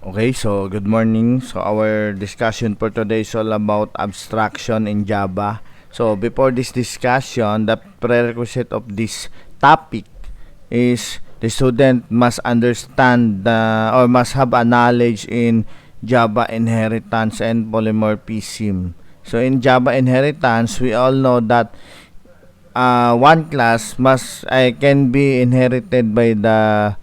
Okay, so good morning. So our discussion for today is all about abstraction in Java. So before this discussion, the prerequisite of this topic is the student must understand or must have a knowledge in Java inheritance and polymorphism. So in Java inheritance, we all know that one class can be inherited by the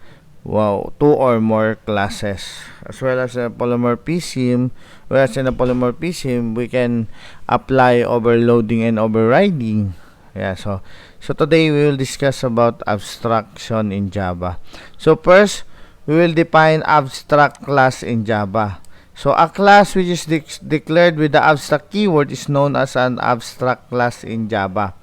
two or more classes, as well as a polymorphism. Whereas in a polymorphism, we can apply overloading and overriding. Yeah, so today we will discuss about abstraction in Java. So first, we will define abstract class in Java. So a class which is declared with the abstract keyword is known as an abstract class in Java.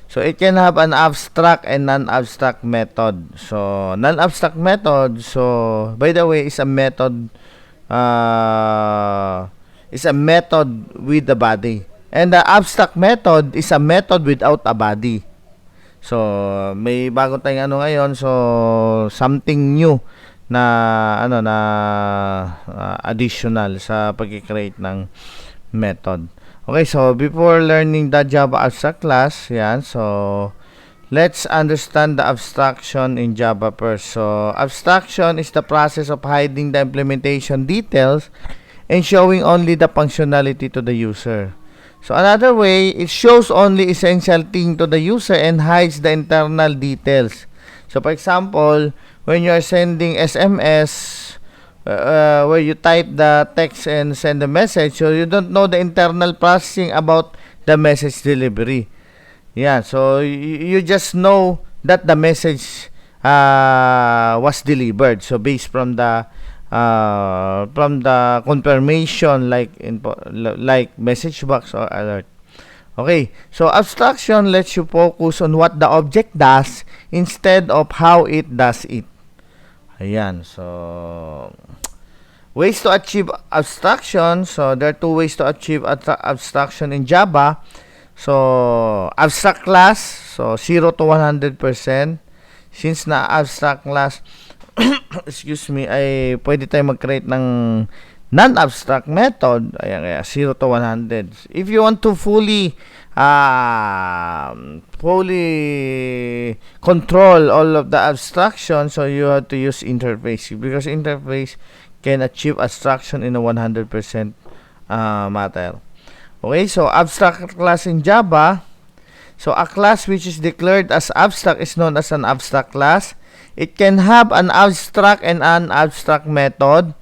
So it can have an abstract and non-abstract method. So non-abstract method, so by the way, is a method with a body. And the abstract method is a method without a body. So may bago tayong ngayon, so something new na additional sa pag-create ng method. Okay, so before learning the Java abstract class, so let's understand the abstraction in Java first. So abstraction is the process of hiding the implementation details and showing only the functionality to the user. So another way, it shows only essential thing to the user and hides the internal details. So for example, when you are sending SMS, where you type the text and send the message, so you don't know the internal processing about the message delivery. So you just know that the message was delivered. So based from the confirmation, like message box or alert. Okay, so abstraction lets you focus on what the object does instead of how it does it. So ways to achieve abstraction. So there are two ways to achieve abstraction in Java. So abstract class, so 0 to 100%. Since na abstract class, excuse me, ay pwede tayo mag-create ng non-abstract method. 0 to 100. If you want to fully control all of the abstraction, so you have to use interface, because interface can achieve abstraction in a 100% matter. Okay, so abstract class in Java. So a class which is declared as abstract is known as an abstract class. It can have an abstract and an abstract method.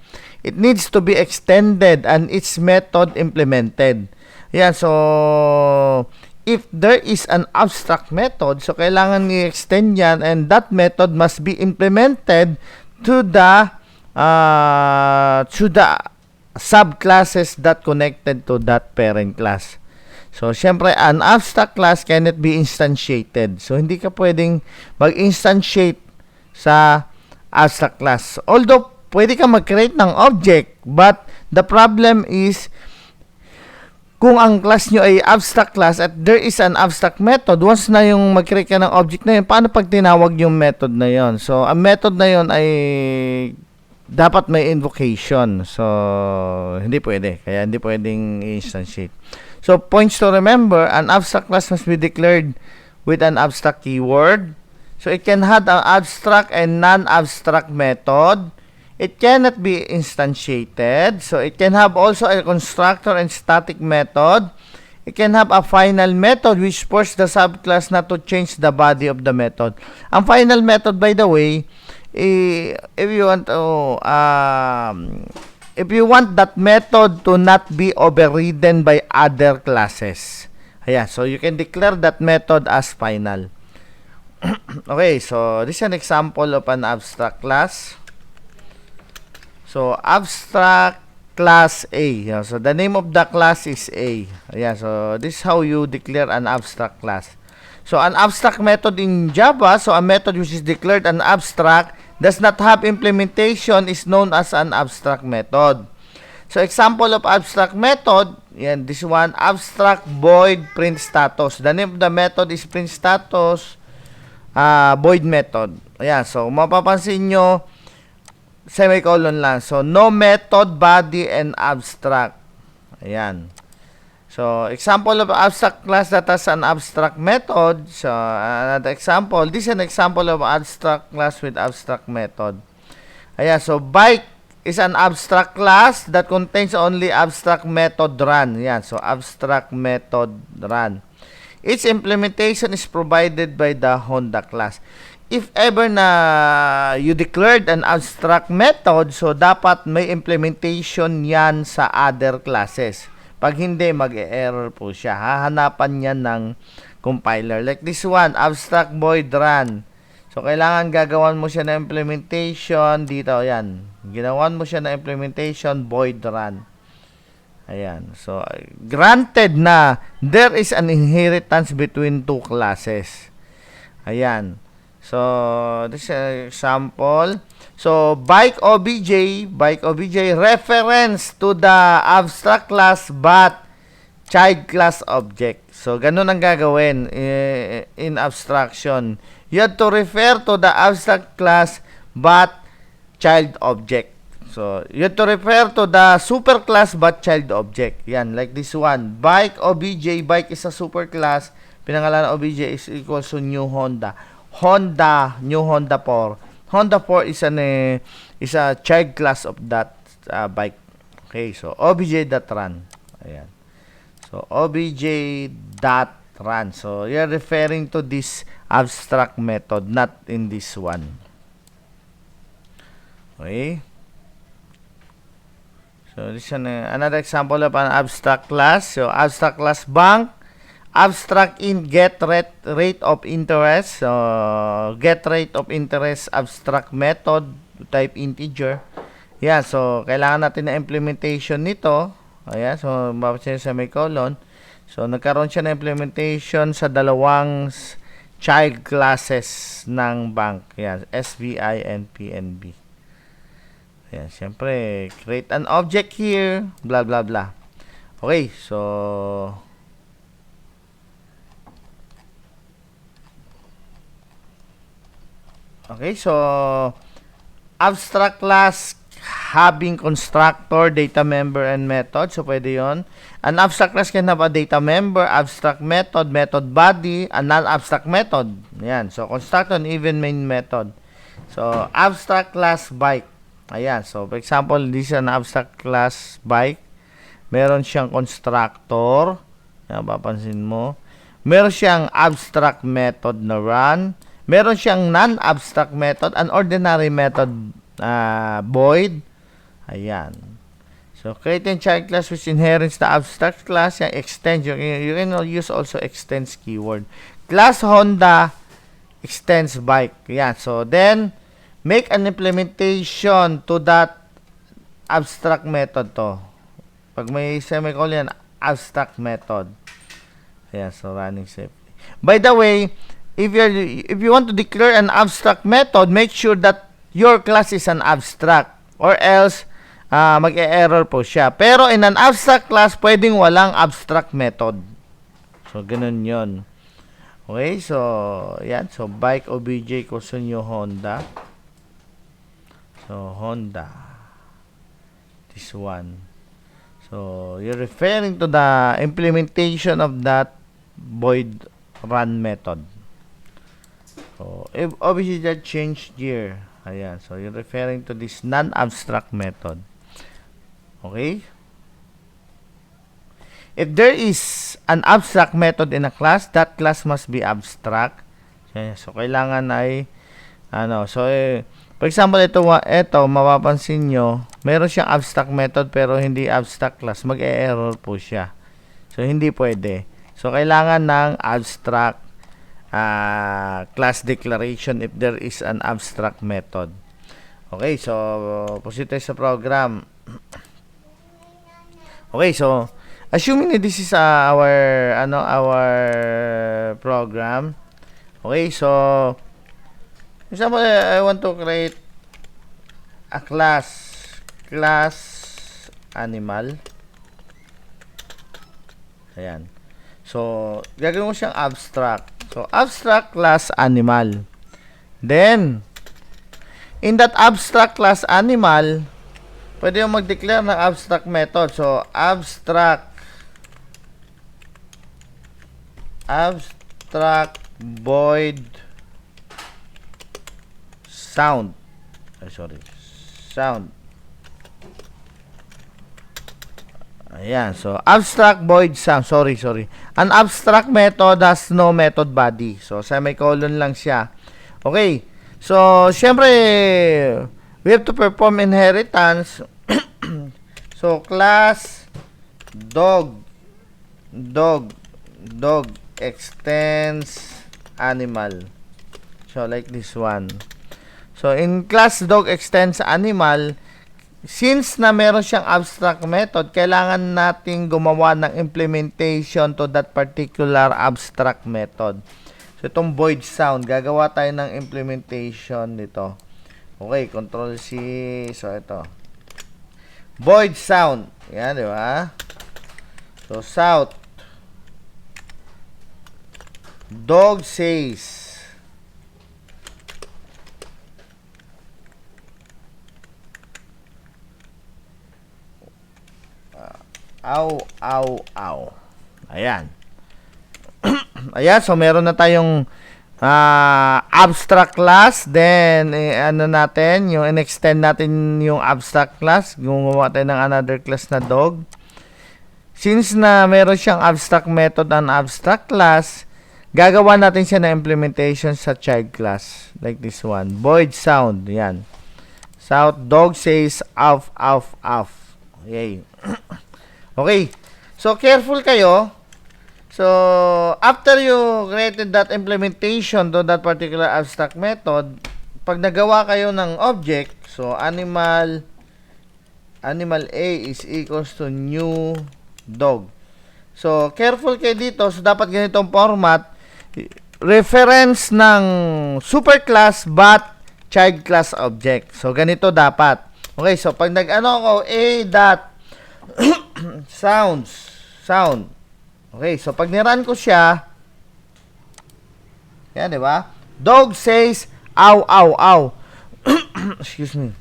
It needs to be extended and its method implemented. So if there is an abstract method, so kailangan i-extend yan, and that method must be implemented to the subclasses that connected to that parent class. So syempre, an abstract class cannot be instantiated. So hindi ka pwedeng mag-instantiate sa abstract class. Although pwede ka mag-create ng object, but the problem is, kung ang class nyo ay abstract class at there is an abstract method, once na yung mag-create ka ng object na yun, paano pag tinawag yung method na yun? So ang method na yun ay dapat may invocation. So hindi pwede. Kaya hindi pwedeng instantiate. So points to remember, an abstract class must be declared with an abstract keyword. So it can have an abstract and non-abstract method. It cannot be instantiated. So it can have also a constructor and static method. It can have a final method which forces the subclass not to change the body of the method. Ang final method, by the way, if you want that method to not be overridden by other classes. So you can declare that method as final. Okay, so this is an example of an abstract class. So abstract class A. So the name of the class is A. So this is how you declare an abstract class. So an abstract method in Java, so a method which is declared an abstract does not have implementation is known as an abstract method. So example of abstract method, this one, abstract void print status. The name of the method is print status void method. So mapapansin nyo, semicolon lang. So, no method, body, and abstract. Ayan. So, example of abstract class that has an abstract method. So, another example. This is an example of abstract class with abstract method. Ayan. So, bike is an abstract class that contains only abstract method run. Ayan. So, abstract method run. Its implementation is provided by the Honda class. If ever na you declared an abstract method, so dapat may implementation yan sa other classes. Pag hindi, mag-e-error po siya. Hahanapan niya ng compiler. Like this one, abstract void run. So, kailangan gagawan mo siya ng implementation. Dito, yan. Ginawan mo siya ng implementation, void run. Ayan. So, granted na there is an inheritance between two classes. Ayan. So, this is an example. So, bike obj reference to the abstract class but child class object. So, ganun ang gagawin in abstraction. You have to refer to the abstract class but child object. So, you have to refer to the superclass but child object. Yan, like this one. Bike obj, bike is a superclass. Pinangalan obj is equals to new Honda. Honda, new Honda 4. Honda 4 is a child class of that bike. Okay, so obj.run. Ayan. So obj.run. So you're referring to this abstract method, not in this one. Okay. So this is another example of an abstract class. So abstract class bank. Abstract in get rate of interest. So, get rate of interest abstract method type integer. Yan. So, kailangan natin na implementation nito. Ayan. So, mapapansin sa semicolon. So, nagkaroon siya na implementation sa dalawang child classes ng bank. Yan. SBI and PNB. Ayan. Siyempre, create an object here. Blah, blah, blah. Okay. So, okay, so abstract class having constructor, data member, and method. So, pwede yun. An abstract class can have a data member, abstract method, method body, and non-abstract method. Ayan. So, constructor and even main method. So, abstract class bike. Ayan. So, for example, this is an abstract class bike. Meron siyang constructor. Ayan, papansin mo. Meron siyang abstract method na run. Meron siyang non-abstract method, an ordinary method void. Ayan. So, creating child class which inherits the abstract class, yung extend, you can use also extends keyword. Class Honda extends bike. Ayan. So, then, make an implementation to that abstract method to. Pag may semicolon, abstract method. Ayan. So, running safely. By the way, if you want to declare an abstract method, make sure that your class is an abstract or else mag-e-error po siya. Pero in an abstract class, pwedeng walang abstract method. So, ganun yon. Okay, so, yan. So, bike obj equals to new Honda. So, Honda. This one. So, you're referring to the implementation of that void run method. So, if obviously that changed here. Ayan. So, you're referring to this non-abstract method. Okay? If there is an abstract method in a class, that class must be abstract. Okay. So, kailangan ay so, for example, ito, mapapansin nyo, meron siyang abstract method pero hindi abstract class. Mag-e-error po siya. So, hindi pwede. So, kailangan ng abstract class declaration if there is an abstract method. Okay, so proceed tayo sa program. Okay, so assuming this is our program. Okay, so example, I want to create a class animal. Ayan. So, gagawin mo siyang abstract. So, abstract class animal. Then, in that abstract class animal, pwede yung mag-declare ng abstract method. So, abstract void sound. Sound. Ayan. So, abstract void sound. Sorry. An abstract method has no method body. So, semicolon lang siya. Okay. So, syempre, we have to perform inheritance. So, class dog extends animal. So, like this one. So, in class dog extends animal, since na meron siyang abstract method, kailangan nating gumawa ng implementation to that particular abstract method. So, itong void sound, gagawa tayo ng implementation nito. Okay, Control C. So, ito. Void sound. Yan, di ba? So, south. Dog says. Ow. Ayan. Ayan, so meron na tayong abstract class. Then, ano natin, yung in-extend natin yung abstract class. Gumawa tayo ng another class na dog. Since na meron siyang abstract method and abstract class, gagawa natin siya na implementation sa child class. Like this one. Void sound. Yan. Sound. Dog says, off. Okay. Okay. So, careful kayo. So, after you created that implementation to that particular abstract method, pag nagawa kayo ng object, so, animal A is equals to new dog. So, careful kayo dito. So, dapat ganitong format. Reference ng superclass but child class object. So, ganito dapat. Okay, so, pag nag-ano ako, A dot sound. Okay, so pag niran ko siya, yan, di ba? Dog says, ow. Excuse me.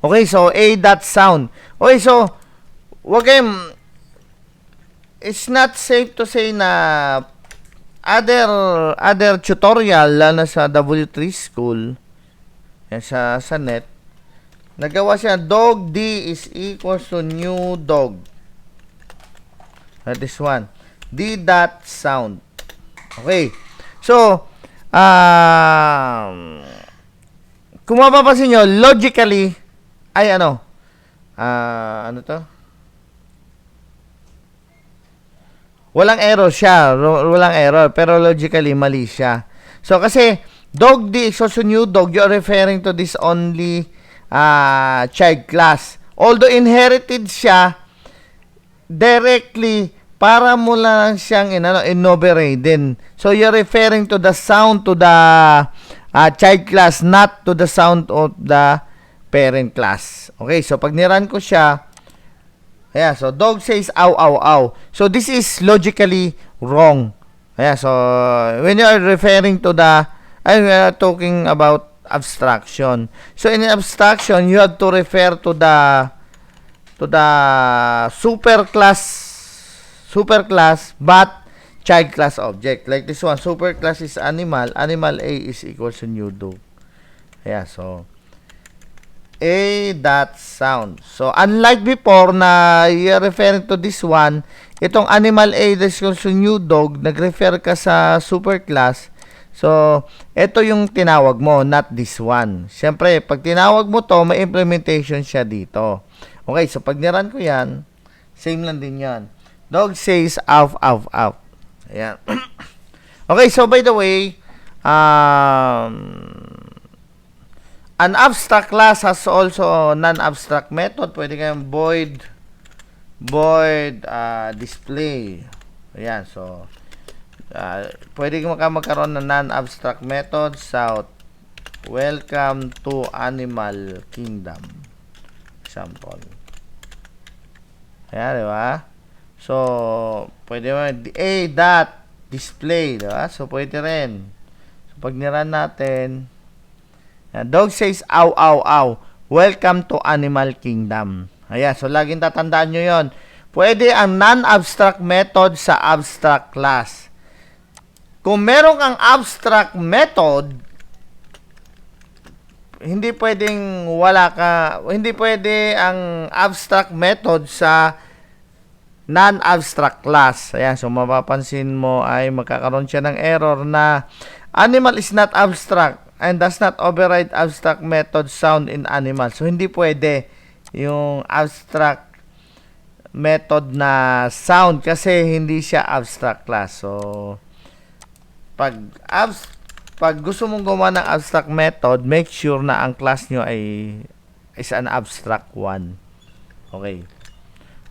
Okay, so A dot sound. Okay, so, it's not safe to say na other tutorial, lalo sa W3 School, yan, sa net, nagawa siya, dog D is equals to new dog. That is one. D dot sound. Okay. So, kung mapapansin nyo, logically, ay ano to? Walang error siya. Walang error. Pero logically, mali siya. So, kasi, dog D is also new dog, you're referring to this only child class. Although inherited siya directly, para mo lang siyang enumerate. So you're referring to the sound to the child class, not to the sound of the parent class. Okay, so pag niran ko siya, ayan, so dog says ow. So this is logically wrong. Ayan, so when you are referring to the, we are talking about abstraction. So in abstraction, you have to refer to the superclass but child class object. Like this one, superclass is animal A is equals to new dog. Yeah, so A dot sound. So unlike before na you're referring to this one, itong animal A is equals to new dog, nag-refer ka sa superclass. So, ito yung tinawag mo, not this one. Siyempre, pag tinawag mo to, may implementation siya dito. Okay, so pag niran ko yan, same lang din yan. Dog says, ow. Ayan. Okay, so by the way, an abstract class has also non-abstract method. Pwede kayong void display. Ayan, so, pwede magkaroon ng non-abstract method. South, welcome to Animal Kingdom. Example. Ayan, di ba? So, pwede mo, A dot display, di ba? So, pwede rin. So, pag niran natin, Dog says, ow, ow, ow. Welcome to Animal Kingdom. Ayan, so laging tatandaan nyo yon. Pwede ang non-abstract method sa abstract class. Kung meron kang abstract method, hindi pwede ang abstract method sa non-abstract class. Ayan, so mapapansin mo ay magkakaroon siya ng error na animal is not abstract and does not override abstract method sound in animal. So, hindi pwede yung abstract method na sound kasi hindi siya abstract class. So, pag gusto mong gumawa ng abstract method, make sure na ang class nyo is an abstract one. Okay.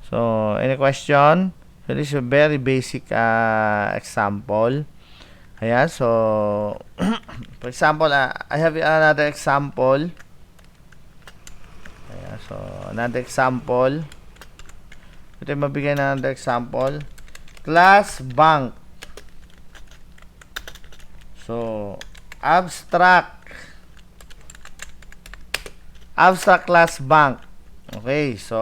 So, any question? So, this is a very basic example. Ayan, so, for example, I have another example. Ayan, so, another example. Ito yung mabigay na another example. Class bank. So, abstract class bank. Okay, so,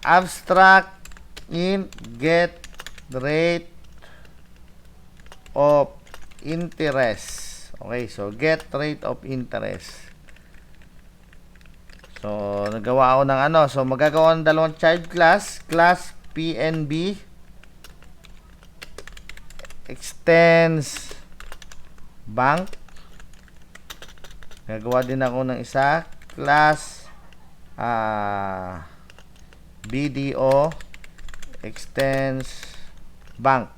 abstract int get rate of interest. Okay, so get rate of interest. So, nagawa ako ng so magagawa ng dalawang child class, class PNB extends bank. Nagawa din ako ng isa, class BDO extends bank.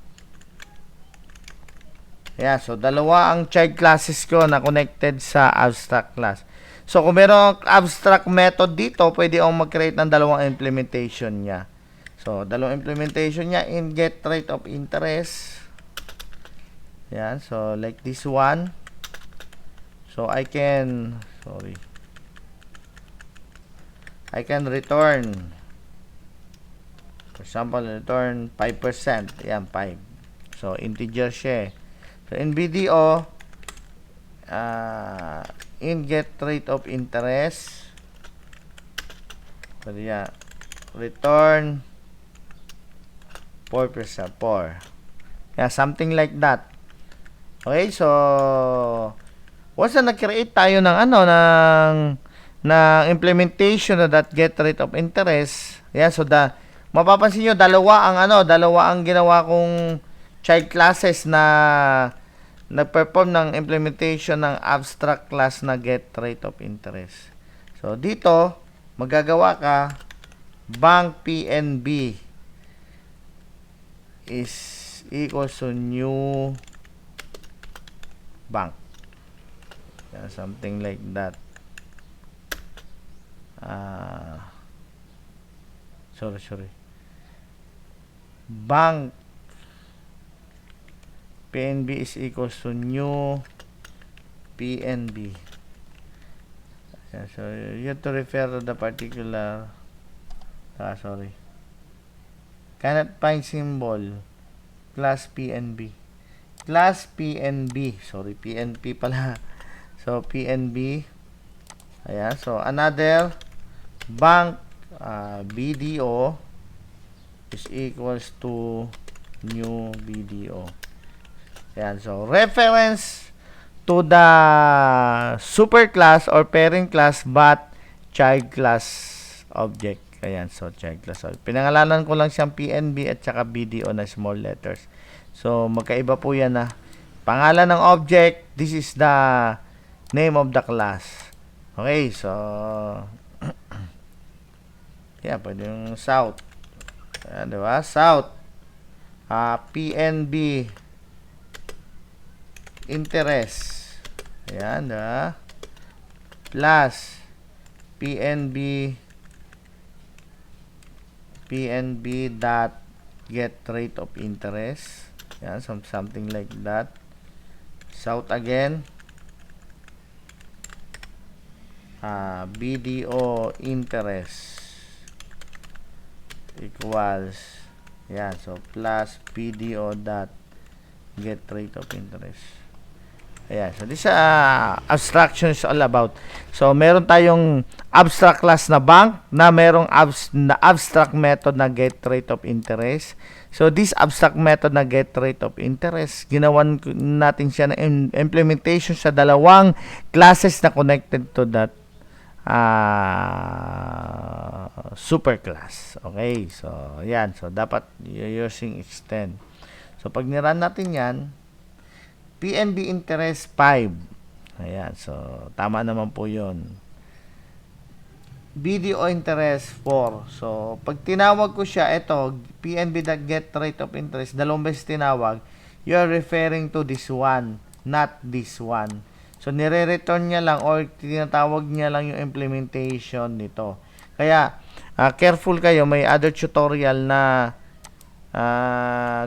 Yeah, so dalawa ang child classes ko na connected sa abstract class. So kung merong abstract method dito, pwede akong mag-create ng dalawang implementation niya. So dalawang implementation niya in get rate of interest. Yan, so like this one. So I can return, for example, return 5%. Yan, 5. So integer siya. So, in BDO, in get rate of interest, so, yeah, return 4%, 4. Yeah, something like that. Okay, so, once na nag-create tayo ng ng implementation of that get rate of interest, yeah, so mapapansin nyo, dalawa ang ginawa kong child classes na nag-perform ng implementation ng abstract class na get rate of interest. So, dito, magagawa ka, bank PNB is equals to new bank. Yeah, something like that. Sorry. Bank PNB is equals to new PNB. Yeah, so you have to refer to the particular cannot find symbol class PNB. Class PNB. Sorry, PNP pala. So PNB. Ayan, so another bank BDO is equals to new BDO. Ayan, so reference to the superclass or parent class but child class object. Ayan, so child class object. Pinangalanan ko lang siyang PNB at saka BDO na small letters. So magkaiba po yan na. Pangalan ng object, this is the name of the class. Okay, so yeah, pwede yung south. Ayan, diba? South. PNB interest. Ayan, diba? Plus PNB dot get rate of interest. Ayan, something like that. South again. BDO interest equals, yan, so plus BDO dot get rate of interest. Ayan. So, this abstraction is all about. So, meron tayong abstract class na bank na merong abstract method na get rate of interest. So, this abstract method na get rate of interest, ginawan natin siya na implementation sa dalawang classes na connected to that superclass. Okay. So, yan. So, dapat using extend. So, pag nirun natin yan, PNB interest 5. Ayan. So, tama naman po yun. BDO interest 4. So, pag tinawag ko siya, ito, PNB that get rate of interest, dalawang beses tinawag, you are referring to this one, not this one. So, nire-return niya lang or tinatawag niya lang yung implementation nito. Kaya, careful kayo. May other tutorial na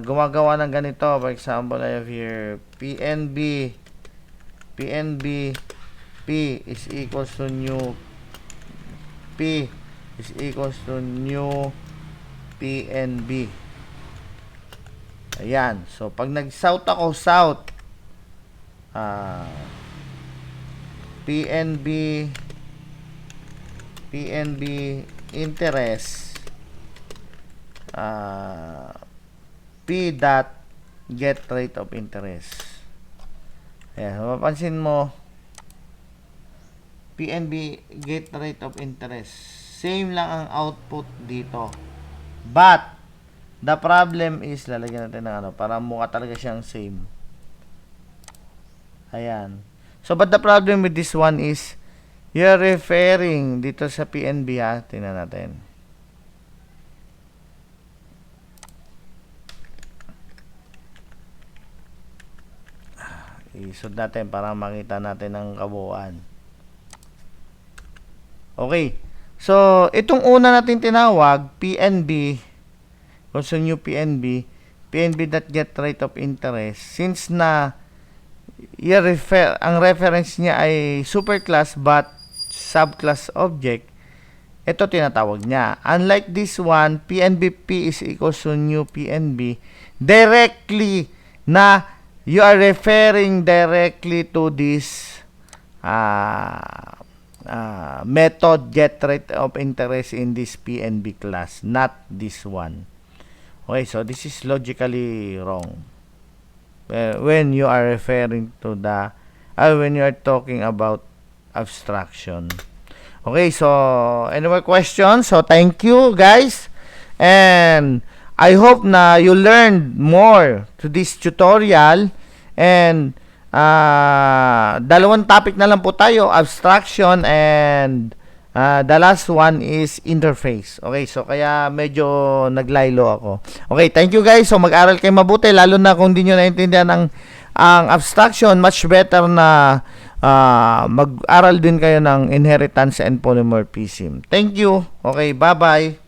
gumagawa ng ganito. For example, I have here PNB P is equals to new P is equals to new PNB. Ayan. So, pag nag-south ako, south, PNB interest P dot get rate of interest. Ayan, mapapansin mo PNB get rate of interest, same lang ang output dito, but the problem is, lalagyan natin ng ano para mukha talaga siyang same. Ayan. So, but the problem with this one is you're referring dito sa PNB, ha. Tingnan natin. Isod natin para makita natin ang kabuuan. Okay. So, itong una natin tinawag, PNB, also new PNB that get rate of interest, since na ang reference niya ay superclass but subclass object, ito tinatawag niya. Unlike this one, PNBP is equals to new PNB, directly na you are referring directly to this method get rate of interest in this PNB class, not this one. Okay, so this is logically wrong when you are referring to the when you are talking about abstraction. Okay, so any more questions? So thank you guys, and I hope na you learned more to this tutorial. And dalawang topic na lang po tayo, abstraction and the last one is interface. Okay, so kaya medyo naglaylo ako. Okay, thank you guys. So mag-aral kayo mabuti, lalo na kung di nyo naintindihan ang abstraction, much better na mag-aral din kayo ng inheritance and polymorphism. Thank you. Okay, bye-bye.